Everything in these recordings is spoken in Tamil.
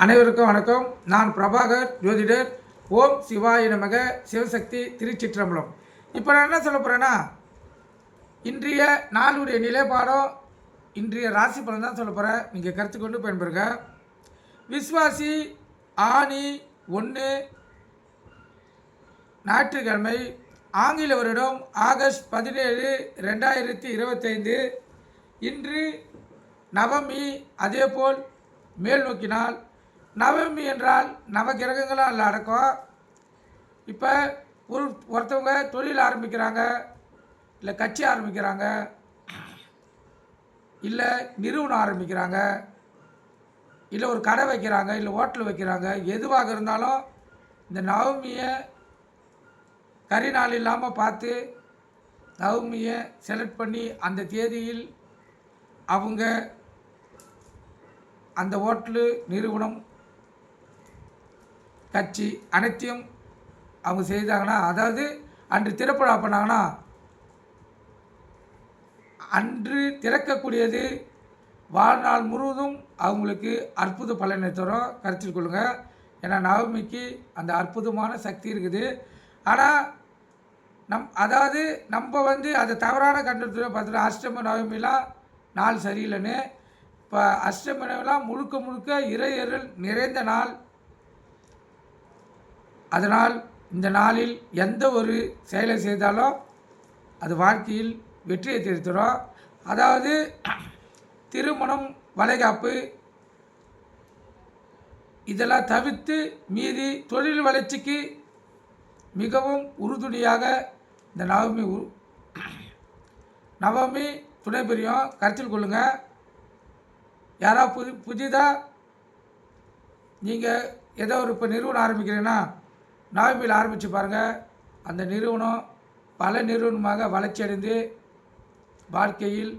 அனைவருக்கும் வணக்கம். நான் பிரபாகர் ஜோதிடர். ஓம் சிவாய நமக. சிவசக்தி திருச்சிற்றம்பலம். இப்போ நான் என்ன சொல்ல போகிறேன்னா, இன்றைய நாளுடைய நிலைப்பாடம், இன்றைய ராசி பலன் தான் சொல்ல போகிறேன். நீங்கள் கருத்து கொண்டு பயன்பெறுங்க. விஸ்வாசி ஆனி 1 ஞாயிற்றுக்கிழமை, ஆங்கில வருடம் ஆகஸ்ட் 17, 2025. இன்று நவமி. அதேபோல் மேல் நோக்கினால் நவமி என்றால் நவகிரகங்களால் அடக்கம். இப்போ ஒருத்தவங்க தொழில் ஆரம்பிக்கிறாங்க, இல்லை கட்சி ஆரம்பிக்கிறாங்க, இல்லை நிறுவனம் ஆரம்பிக்கிறாங்க, இல்லை ஒரு கடை வைக்கிறாங்க, இல்லை ஹோட்டல் வைக்கிறாங்க. எதுவாக இருந்தாலும் இந்த நவமியை கரிநாள் இல்லாமல் பார்த்து நவமியை செலக்ட் பண்ணி அந்த தேதியில் அவங்க அந்த ஹோட்டலு, நிறுவனம், கட்சி அனைத்தையும் அவங்க செய்தாங்கன்னா, அதாவது அன்று திறப்படா பண்ணாங்கன்னா, அன்று திறக்கக்கூடியது வாழ்நாள் முழுவதும் அவங்களுக்கு அற்புத பலனை தரும். கருத்தில் கொள்ளுங்கள். ஏன்னா நவமிக்கு அந்த அற்புதமான சக்தி இருக்குது. ஆனால் அதாவது நம்ம அதை தவறான கண்டுபிடிச்சு பார்த்துட்டு அஷ்டம நவமிலாம் நாள் சரியில்லைன்னு. இப்போ அஷ்டமி நவமிலாம் முழுக்க இறையருள் நிறைந்த நாள். அதனால் இந்த நாளில் எந்த ஒரு செயலை செய்தாலும் அது வாழ்க்கையில் வெற்றியை தெரிவித்தரும். அதாவது திருமணம், வளைகாப்பு இதெல்லாம் தவிர்த்து மீதி தொழில் வளர்ச்சிக்கு மிகவும் உறுதுணையாக இந்த நவமி துணை புரியும். கருத்தில் கொள்ளுங்கள். யாராவது புதிதாக நீங்கள் ஏதோ ஒரு இப்போ நிறுவனம் ஆரம்பிக்கிறீங்கன்னா நவமியில் ஆரம்பித்து பாருங்கள். அந்த நிறுவனம் பல நிறுவனமாக வளர்ச்சி அடைந்து வாழ்க்கையில்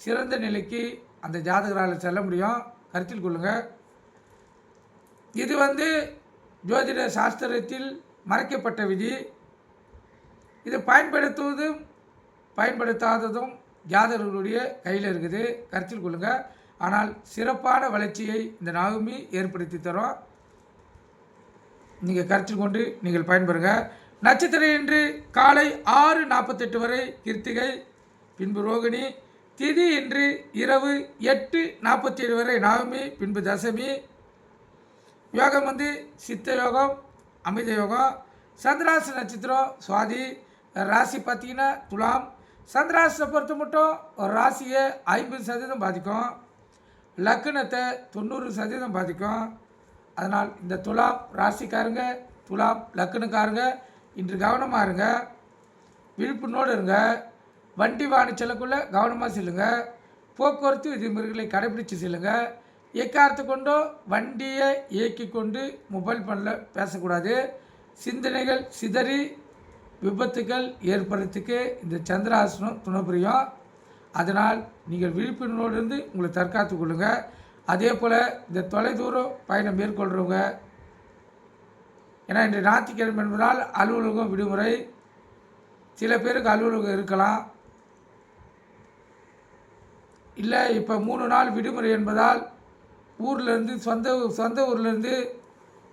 சிறந்த நிலைக்கு அந்த ஜாதகரால் செல்ல முடியும். கருத்தில் கொள்ளுங்கள். இது ஜோதிட சாஸ்திரத்தில் மறைக்கப்பட்ட விதி. இது பயன்படுத்துவதும் பயன்படுத்தாததும் ஜாதகர்களுடைய கையில் இருக்குது. கருத்தில் கொள்ளுங்கள். ஆனால் சிறப்பான வளர்ச்சியை இந்த நவமி ஏற்படுத்தி தரும். நீங்கள் கருத்தில் கொண்டு நீங்கள் பயன்பெறுங்க. நட்சத்திரம் இன்று காலை 6:48 வரை கிருத்திகை, பின்பு ரோகிணி. திதி இன்று இரவு 8:47 வரை நவமி, பின்பு தசமி. யோகம் சித்த யோகம், அமிர்த யோகம். சந்திராச நட்சத்திரம் சுவாதி. ராசி பார்த்தீங்கன்னா துலாம். சந்திராசனை பொறுத்த மட்டும் ஒரு ராசியை 50% பாதிக்கும், லக்னத்தை 90% பாதிக்கும். அதனால் இந்த துலாம் ராசிக்காரங்க, துலாம் லக்னக்காரங்க இன்று கவனமாக இருங்க, விழிப்புணோடு இருங்க. வண்டி வாகன செல்லக்குள்ளே கவனமாக செல்லுங்க. போக்குவரத்து விதிமுறைகளை கடைபிடித்து செல்லுங்க. எக்காரத்தை கொண்டோ வண்டியை இயக்கி கொண்டு மொபைல் ஃபோனில் பேசக்கூடாது. சிந்தனைகள் சிதறி விபத்துக்கள் ஏற்படுறதுக்கு இந்த சந்திராசனம் துணை புரியும். அதனால் நீங்கள் விழிப்புணர்வோடு இருந்து உங்களை தற்காத்து கொள்ளுங்கள். அதே போல் இந்த தொலைதூர பயணம் மேற்கொள்கிறவங்க, ஏன்னா இன்று ஞாயிற்றுக்கிழமை என்பதால் அலுவலகம் விடுமுறை. சில பேருக்கு அலுவலகம் இருக்கலாம், இல்லை இப்போ 3 நாள் விடுமுறை என்பதால் ஊர்லேருந்து சொந்த ஊர்லேருந்து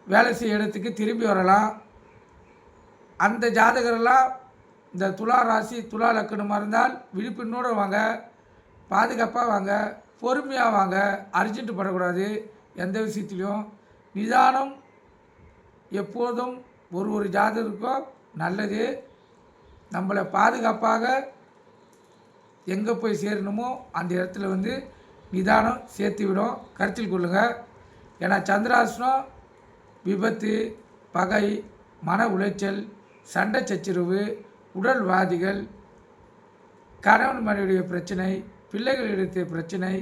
வேலை செய்ய இடத்துக்கு திரும்பி வரலாம். அந்த ஜாதகரெல்லாம் இந்த துலா ராசி, துலா லக்கணமாக இருந்தால் விழிப்புணோடு வாங்க, பாதுகாப்பாக வாங்க, பொறுமையாக வாங்க. அர்ஜென்ட்டு படக்கூடாது. எந்த விஷயத்திலையும் நிதானம் எப்போதும் ஒரு ஜாதகருக்கும் நல்லது. நம்மளை பாதுகாப்பாக எங்கே போய் சேரணுமோ அந்த இடத்துல நிதானம் சேர்த்து விடும். கருத்தில் கொள்ளுங்கள். ஏன்னா சந்திராசனம் விபத்து, பகை, மன உளைச்சல், சண்டை சச்சரவு, உடல்வாதிகள், கணவன் மனைவியுடைய பிரச்சனை, பிள்ளைகளிடத்திய பிரச்சனை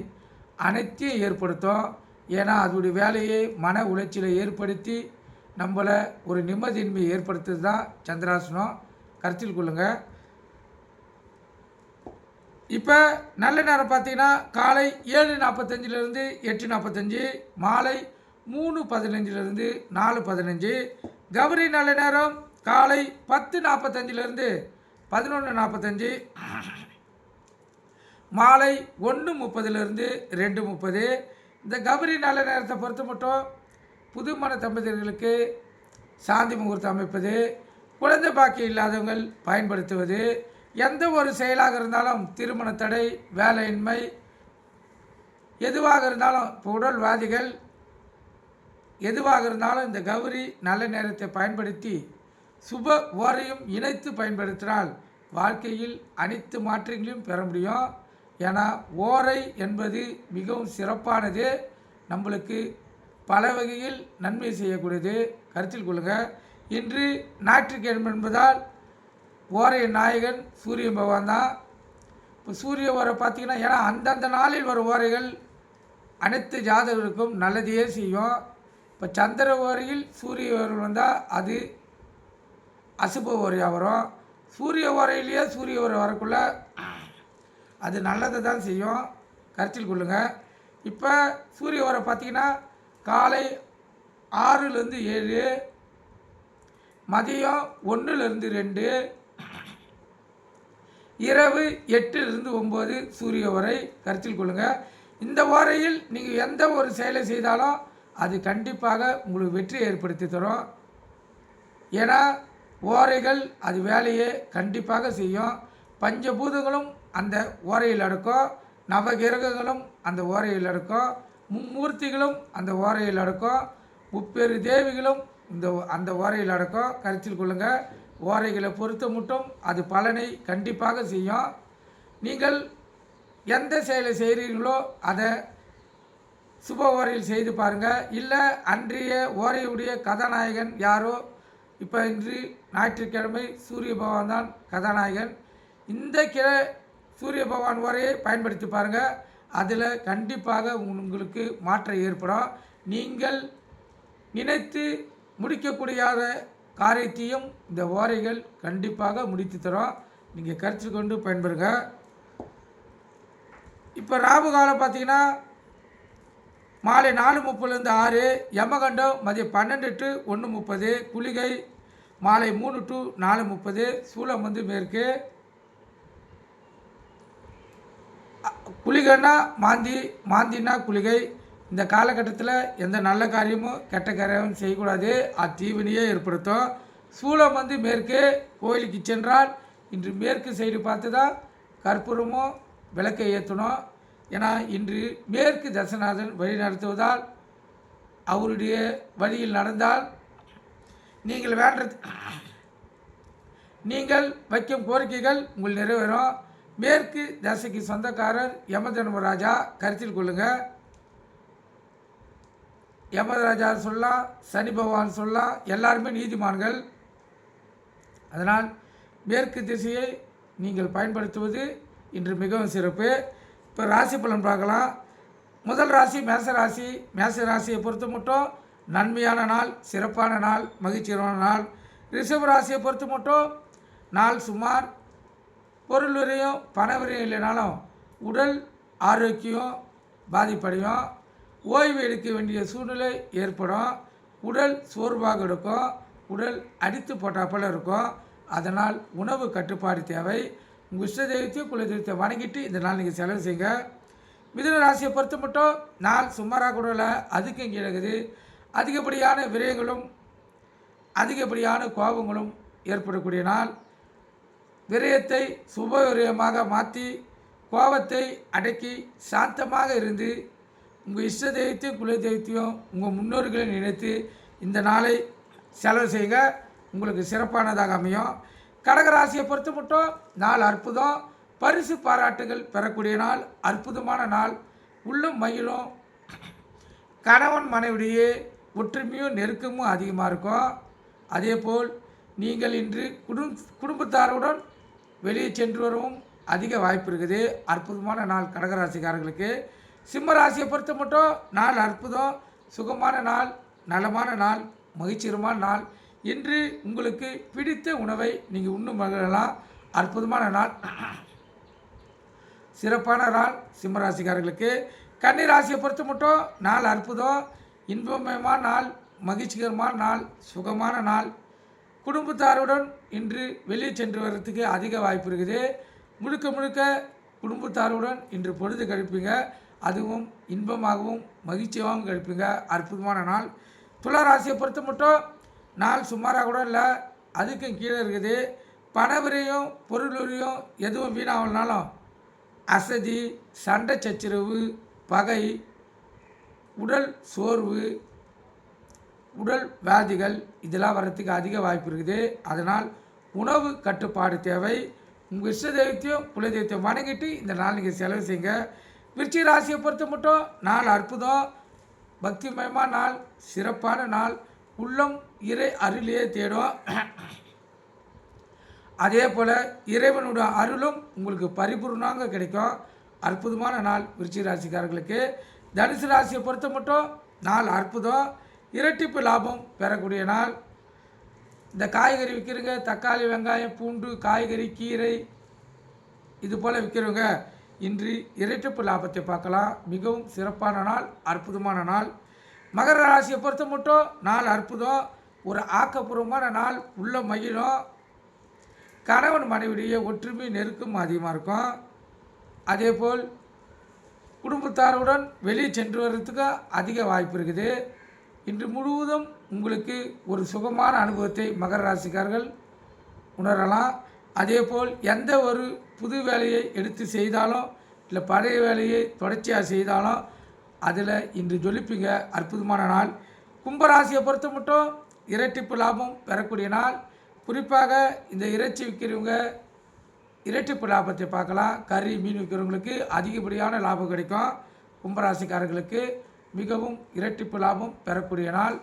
அனைத்தையும் ஏற்படுத்தும். ஏன்னா அதோடைய வேலையை மன உளைச்சலை ஏற்படுத்தி நம்மளை ஒரு நிம்மதியின்மை ஏற்படுத்துறது தான் சந்திராசனம். கருத்தில் கொள்ளுங்கள். இப்போ நல்ல நேரம் பார்த்தீங்கன்னா காலை 7:45 8:45, மாலை 3:15 4:15. கௌரி நல்ல நேரம் காலை 10:45 11:45, மாலை 1:30 2:30. இந்த கௌரி நல்ல நேரத்தை பொறுத்த மட்டும் புதுமண தம்பதியர்களுக்கு சாந்தி முகூர்த்தம் அமைப்பது, குழந்தை பாக்கியம் இல்லாதவங்கள் பயன்படுத்துவது, எந்த ஒரு செயலாக இருந்தாலும் திருமண தடை, வேலையின்மை, எதுவாக இருந்தாலும் இப்போ உடல்வாதிகள் எதுவாக இருந்தாலும் இந்த கௌரி நல்ல நேரத்தை பயன்படுத்தி சுப ஓரையும் இணைத்து பயன்படுத்தினால் வாழ்க்கையில் அனைத்து மாற்றங்களையும் பெற முடியும். ஏன்னா ஓரை என்பது மிகவும் சிறப்பானது, நம்மளுக்கு பல வகையில் நன்மை செய்யக்கூடியது. கருத்தில் கொள்ளுங்கள். இன்று ஞாயிற்றுக்கிழமை என்பதால் ஓரை நாயகன் சூரிய பகவான் தான். இப்போ சூரிய ஓரை பார்த்திங்கன்னா, ஏன்னா அந்தந்த நாளில் வரும் ஓரைகள் அனைத்து ஜாதகர்களுக்கும் நல்லதையே செய்யும். இப்போ சந்திர ஓரையில் சூரிய ஓரை வந்தால் அது அசுப ஓரையாக வரும். சூரிய ஓரையிலேயே சூரிய ஓரை வரக்குள்ள அது நல்லதை தான் செய்யும். கருத்தில் கொள்ளுங்கள். இப்போ சூரிய ஓரை பார்த்திங்கன்னா காலை 6லேருந்து 7, மதியம் 1லேருந்து 2, இரவு 8லேருந்து 9 சூரிய ஓரை. கருத்தில் கொள்ளுங்கள். இந்த ஓரையில் நீங்கள் எந்த ஒரு செயலை செய்தாலும் அது கண்டிப்பாக உங்களுக்கு வெற்றியை ஏற்படுத்தி தரும். ஏன்னா ஓரைகள் அது வேலையை கண்டிப்பாக செய்யும். பஞ்சபூதங்களும் அந்த ஓரையில் அடக்கும், நவகிரகங்களும் அந்த ஓரையில் அடக்கும், மும்மூர்த்திகளும் அந்த ஓரையில் அடக்கும், முப்பெரு தேவிகளும் அந்த ஓரையில் அடக்கும். கருத்தில் கொள்ளுங்கள். ஓரைகளை பொறுத்த மட்டும் அது பலனை கண்டிப்பாக செய்யும். நீங்கள் எந்த செயலை செய்கிறீர்களோ அதை சுப ஓரையில் செய்து பாருங்கள். இல்லை அன்றைய ஓரையுடைய கதாநாயகன் யாரோ, இப்போ இன்று ஞாயிற்றுக்கிழமை சூரிய பகவான் தான் கதாநாயகன். இந்த சூரிய பகவான் ஓரையை பயன்படுத்தி பாருங்கள். அதில் கண்டிப்பாக உங்களுக்கு மாற்றம் ஏற்படும். நீங்கள் நினைத்து முடிக்கக்கூடிய காரியத்தையும் இந்த ஓரைகள் கண்டிப்பாக முடித்து தரும். நீங்கள் கருத்து கொண்டு பயன்பெறுங்க. இப்போ ராகு காலம் பார்த்திங்கன்னா மாலை 4:30லேருந்து 6, யமகண்டம் மதியம் 12 to 1:30, குளிகை மாலை 3 to 4:30, சூலம் மேற்கு. குளிகைன்னா மாந்தினா குளிகை. இந்த காலகட்டத்தில் எந்த நல்ல காரியமும் கெட்ட காரியமும் செய்யக்கூடாது, அது தீவினையே ஏற்படுத்தும். சூலம் மேற்கு. கோயிலுக்கு சென்றால் இன்று மேற்கு சைடு பார்த்து தான் கற்பூரமும் விளக்கை ஏற்றணும். ஏன்னா இன்று மேற்கு தசநாதன் வழி நடத்துவதால் அவருடைய வழியில் நடந்தால் நீங்கள் வைக்கும் கோரிக்கைகள் உங்கள் நிறைவேறும். மேற்கு தசைக்கு சொந்தக்காரர் யமதர்மராஜா. கருத்தில் கொள்ளுங்கள். யமதராஜா சொல்லலாம், சனி பகவான் சொல்லலாம், எல்லாருமே நீதிமான்கள். அதனால் மேற்கு திசையை நீங்கள் பயன்படுத்துவது இன்று மிகவும் சிறப்பு. இப்போ ராசி பலன் பார்க்கலாம். முதல் ராசி மேசராசி. மேசராசியை பொறுத்த மட்டும் நன்மையான நாள், சிறப்பான நாள், மகிழ்ச்சியான நாள். ரிஷப ராசியை பொறுத்த மட்டும் நாள் சுமார். பொருள் விரையும் பண விரையும் இல்லைனாலும் உடல் ஆரோக்கியம் பாதிப்படையும். ஓய்வு எடுக்க வேண்டிய சூழ்நிலை ஏற்படும். உடல் சோர்வாக இருக்கும், உடல் அடித்து போட்டாப்போல் இருக்கும். அதனால் உணவு கட்டுப்பாடு தேவை. உங்கள் இஷ்ட தெய்வத்தையும் குல தெய்வத்தை வணங்கிட்டு இந்த நாள் நீங்கள் செலவு செய்யுங்க. மிதுன ராசியை பொறுத்த மட்டும் நாள் சுமாராக கூட இல்லை, அதுக்கும் கீழகுது. அதிகப்படியான விரயங்களும் அதிகப்படியான கோபங்களும் ஏற்படக்கூடிய நாள். விரயத்தை சுப விரயமாக மாற்றி கோபத்தை அடக்கி சாந்தமாக இருந்து உங்கள் இஷ்ட தெய்வத்தையும் குல தெய்வத்தையும் உங்கள் முன்னோர்களை நினைத்து இந்த நாளை செலவு செய்யுங்க, உங்களுக்கு சிறப்பானதாக அமையும். கடகராசியை பொறுத்த மட்டும் நாள் அற்புதம். பரிசு பாராட்டுகள் பெறக்கூடிய நாள், அற்புதமான நாள். உள்ளம் மகிழும். கணவன் மனைவிடையே ஒற்றுமையும் நெருக்கமும் அதிகமாக இருக்கும். அதேபோல் நீங்கள் இன்று குடும்பத்தாருடன் வெளியே சென்று வரவும் அதிக வாய்ப்பு இருக்குது. அற்புதமான நாள் கடகராசிக்காரர்களுக்கு. சிம்ம ராசியை பொறுத்த மட்டும் நாள் அற்புதம், சுகமான நாள், நலமான நாள், மகிழ்ச்சிகரமான நாள். இன்று உங்களுக்கு பிடித்த உணவை நீங்கள் உண்ணும் மகிழலாம். அற்புதமான நாள், சிறப்பான நாள் சிம்மராசிக்காரர்களுக்கு. கன்னி ராசியை பொறுத்த மட்டும் நாள் அற்புதம், இன்பமயமான நாள், மகிழ்ச்சிகரமான நாள், சுகமான நாள். குடும்பத்தாருடன் இன்று வெளியே சென்று வர்றதுக்கு அதிக வாய்ப்பு இருக்குது. முழுக்க முழுக்க குடும்பத்தாருடன் இன்று பொழுது கழிப்பீங்க. அதுவும் இன்பமாகவும் மகிழ்ச்சியாகவும் கழிப்பீங்க. அற்புதமான நாள். துலா ராசியை பொறுத்த மட்டும் நாள் சுமாராக கூட இல்லை, அதுக்கும் கீழே இருக்குது. பணவரையும் பொருளுரையும் எதுவும் வீணாகலனாலும் அசதி, சண்டை சச்சரவு, பகை, உடல் சோர்வு, உடல் வியாதிகள் இதெல்லாம் வர்றதுக்கு அதிக வாய்ப்பு இருக்குது. அதனால் உணவு கட்டுப்பாடு தேவை. உங்கள் இஷ்ட தெய்வத்தையும் குல தெய்வத்தையும் வணங்கிட்டு இந்த நாள் நீங்கள் செலவு செய்யுங்க. விருச்சிக ராசியை பொறுத்த மட்டும் நாள் அற்புதம், பக்திமயமான நாள், சிறப்பான நாள், உள்ளம் இறை அருளையே தேடும். அதே போல் இறைவனுடைய அருளும் உங்களுக்கு பரிபூர்ணமாக கிடைக்கும். அற்புதமான நாள் விருச்சிக ராசிக்காரர்களுக்கு. தனுசு ராசியை பொறுத்த மட்டும் நாள் அற்புதம், இரட்டிப்பு லாபம் பெறக்கூடிய நாள். இந்த காய்கறி விற்கிறவங்க, தக்காளி, வெங்காயம், பூண்டு, காய்கறி, கீரை இது போல் விற்கிறவங்க இன்று இரட்டிப்பு லாபத்தை பார்க்கலாம். மிகவும் சிறப்பான நாள், அற்புதமான நாள். மகர ராசியை பொறுத்த மட்டும் நாள் அற்புதம், ஒரு ஆக்கப்பூர்வமான நாள், உள்ள மகிழும். கணவன் மனைவிடைய ஒற்றுமை நெருக்கம் அதிகமாக இருக்கும். அதேபோல் குடும்பத்தாருடன் வெளியே சென்று வர்றதுக்கு அதிக வாய்ப்பு இருக்குது. இன்று முழுவதும் உங்களுக்கு ஒரு சுகமான அனுபவத்தை மகர ராசிக்காரர்கள் உணரலாம். அதேபோல் எந்த ஒரு புது வேலையை எடுத்து செய்தாலும் இல்லை பழைய வேலையை தொடர்ச்சியாக செய்தாலும் அதில் இன்று ஜொலிப்பீங்க. அற்புதமான நாள். கும்பராசியை பொறுத்த மட்டும் இரட்டிப்பு லாபம் பெறக்கூடிய நாள். குறிப்பாக இந்த இறைச்சி விற்கிறவங்க இரட்டிப்பு லாபத்தை பார்க்கலாம். கறி, மீன் விற்கிறவங்களுக்கு அதிகப்படியான லாபம் கிடைக்கும். கும்பராசிக்காரர்களுக்கு மிகவும் இரட்டிப்பு லாபம் பெறக்கூடிய நாள்.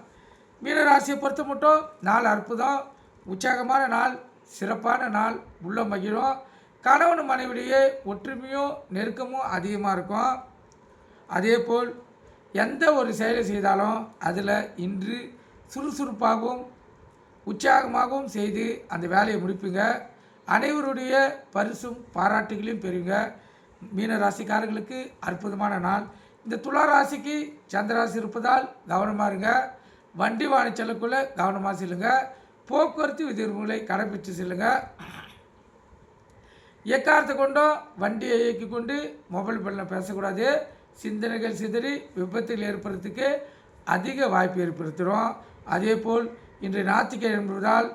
மீனராசியை பொறுத்த மட்டும் நாள் அற்புதம், உற்சாகமான நாள், சிறப்பான நாள், உள்ள மகிழும். கணவன் மனைவிடையே ஒற்றுமையும் நெருக்கமும் அதிகமாக இருக்கும். அதேபோல் எந்த ஒரு செயலை செய்தாலும் அதில் இன்று சுறுசுறுப்பாகவும் உற்சாகமாகவும் செய்து அந்த வேலையை முடிப்பீங்க. அனைவருடைய பரிசும் பாராட்டுகளையும் பெறுவீங்க. மீன ராசிக்காரர்களுக்கு அற்புதமான நாள். இந்த துலா ராசிக்கு சந்திராசி இருப்பதால் கவனமாக இருங்க. வண்டி வாங்கி செல்லக்குள்ளே கவனமாக செல்லுங்க. போக்குவரத்து விதிமுறைகளை கடைபிடித்து செல்லுங்க. எக்காரத்தை கொண்டோ வண்டியை இயக்கி கொண்டு மொபைல் ஃபோனில் பேசக்கூடாது. சிந்தனைகள் சிதறி விபத்தில் ஏற்படுறதுக்கு அதிக வாய்ப்பு ஏற்படுத்துகிறோம். அதேபோல் இன்று ஞாயிற்றுக்கிழமை என்பதால்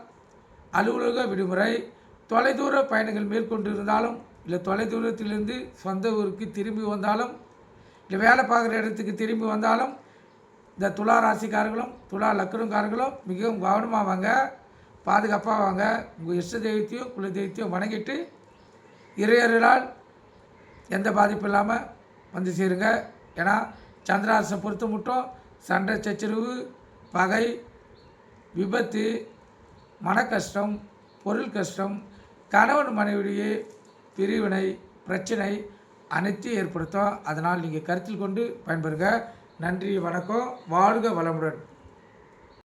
அலுவலக விடுமுறை. தொலைதூர பயணங்கள் மேற்கொண்டு இருந்தாலும் இல்லை தொலைதூரத்திலிருந்து சொந்த ஊருக்கு திரும்பி வந்தாலும் இல்லை வேலை பார்க்குற இடத்துக்கு திரும்பி வந்தாலும் இந்த துலா ராசிக்காரர்களும் துலா லக்னக்காரர்களும் மிகவும் கவனமாக வாங்க, பாதுகாப்பாக வாங்க. உங்கள் இஷ்ட தெய்வத்தையும் குல தெய்வத்தையும் வணங்கிட்டு இறையர்களால் எந்த பாதிப்பும் இல்லாமல் வந்து சேருங்க. ஏன்னா சந்திராசை பொறுத்த மட்டும் சண்டை சச்சரவு, பகை, விபத்து, மன கஷ்டம், பொருள் கஷ்டம், கணவன் மனைவிடையே பிரிவினை, பிரச்சனை அனைத்தையும் ஏற்படுத்தும். அதனால் நீங்கள் கருத்தில் கொண்டு பயன்பெறுங்க. நன்றி, வணக்கம், வாழ்க வளமுடன்.